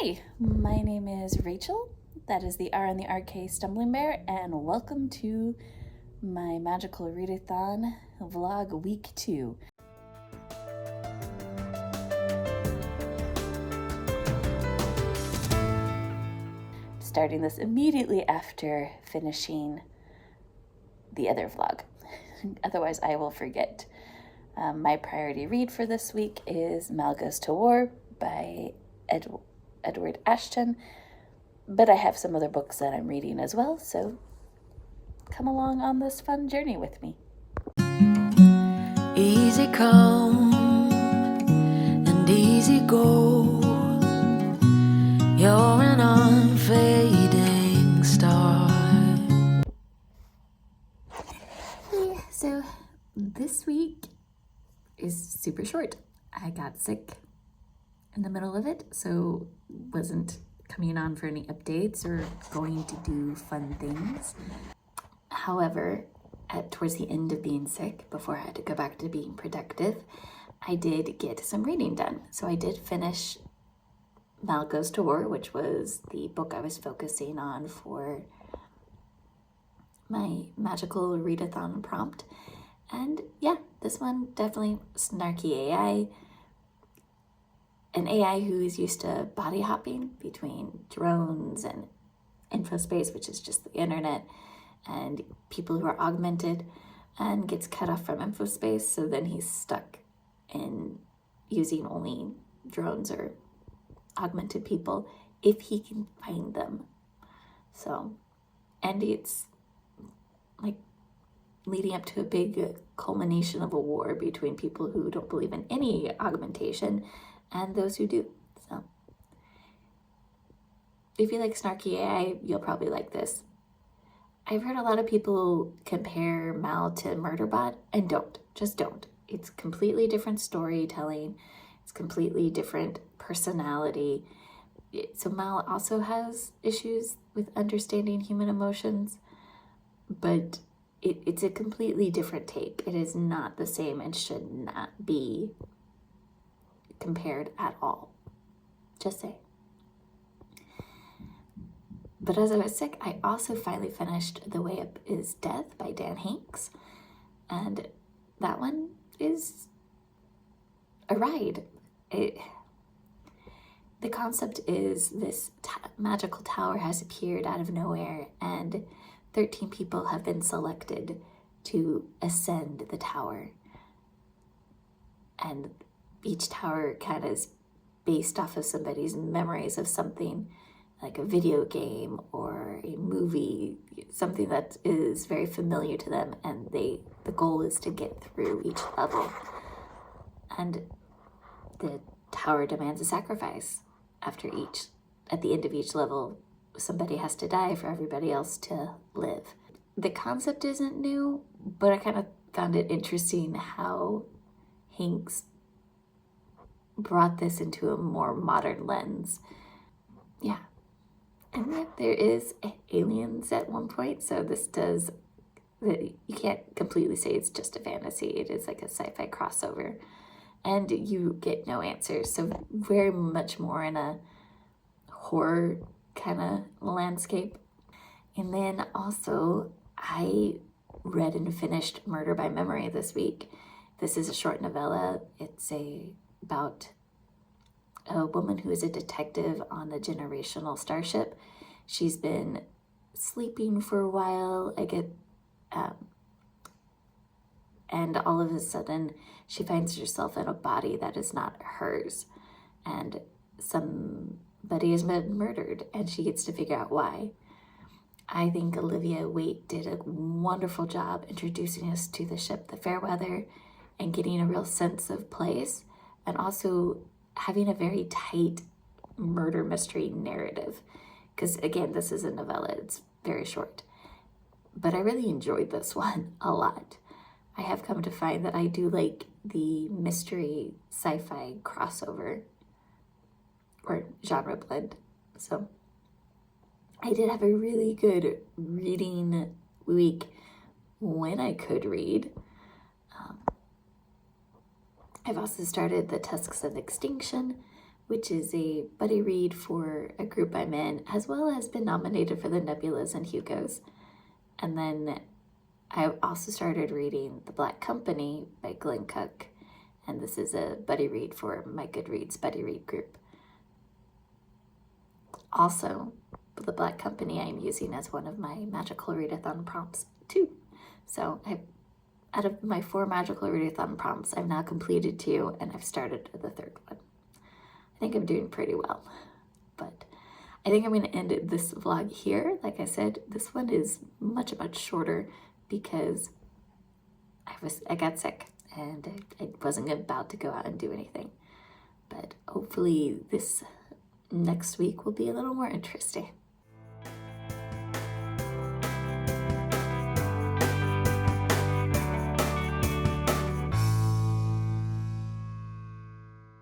Hi, my name is Rachel. That is the R and the RK Stumblingbear, and welcome to my Magical Readathon vlog week 2. Starting this immediately after finishing the other vlog. Otherwise I will forget. My priority read for this week is Mal Goes to War by Edward Ashton, but I have some other books that I'm reading as well, so come along on this fun journey with me. Easy come and easy go, you're an unfading star. Yeah, so this week is super short. I got sick in the middle of it, so wasn't coming on for any updates or going to do fun things. However, towards the end of being sick, before I had to go back to being productive, I did get some reading done. So I did finish Mal Goes to War, which was the book I was focusing on for my Magical Readathon prompt. And yeah, this one definitely snarky AI. An AI who is used to body hopping between drones and infospace, which is just the internet, and people who are augmented, and gets cut off from infospace, so then he's stuck in using only drones or augmented people if he can find them. So, and it's like leading up to a big culmination of a war between people who don't believe in any augmentation and those who do. So if you like snarky AI, you'll probably like this. I've heard a lot of people compare Mal to Murderbot, and just don't. It's completely different storytelling. It's completely different personality. So Mal also has issues with understanding human emotions, but it's a completely different take. It is not the same and should not be compared at all. Just say. But as I was sick, I also finally finished The Way Up is Death by Dan Hanks. And that one is a ride. The concept is this magical tower has appeared out of nowhere, and 13 people have been selected to ascend the tower. And each tower kind of is based off of somebody's memories of something, like a video game or a movie, something that is very familiar to them, and the goal is to get through each level. And the tower demands a sacrifice at the end of each level. Somebody has to die for everybody else to live. The concept isn't new, but I kind of found it interesting how Hanks brought this into a more modern lens. Yeah. And yet there is aliens at one point, so you can't completely say it's just a fantasy. It is like a sci-fi crossover, and you get no answers, so very much more in a horror kind of landscape. And then also I read and finished Murder by Memory this week. This is a short novella. It's about a woman who is a detective on a generational starship. She's been sleeping for a while, and all of a sudden she finds herself in a body that is not hers, and somebody has been murdered, and she gets to figure out why. I think Olivia Waite did a wonderful job introducing us to the ship, the Fairweather, and getting a real sense of place, and also having a very tight murder mystery narrative. Because again, this is a novella, it's very short. But I really enjoyed this one a lot. I have come to find that I do like the mystery sci-fi crossover or genre blend. So I did have a really good reading week when I could read. I've also started The Tusks of Extinction which is a buddy read for a group I'm in, as well as been nominated for the Nebulas and Hugos. And then I also started reading The Black Company by Glenn Cook, and this is a buddy read for my Goodreads buddy read group. Also, The Black Company I'm using as one of my Magical Readathon prompts too. So out of my 4 Magical Readathon prompts, I've now completed 2, and I've started the 3rd one. I think I'm doing pretty well, but I think I'm going to end this vlog here. Like I said, this one is much shorter because I got sick and I wasn't about to go out and do anything. But hopefully this next week will be a little more interesting.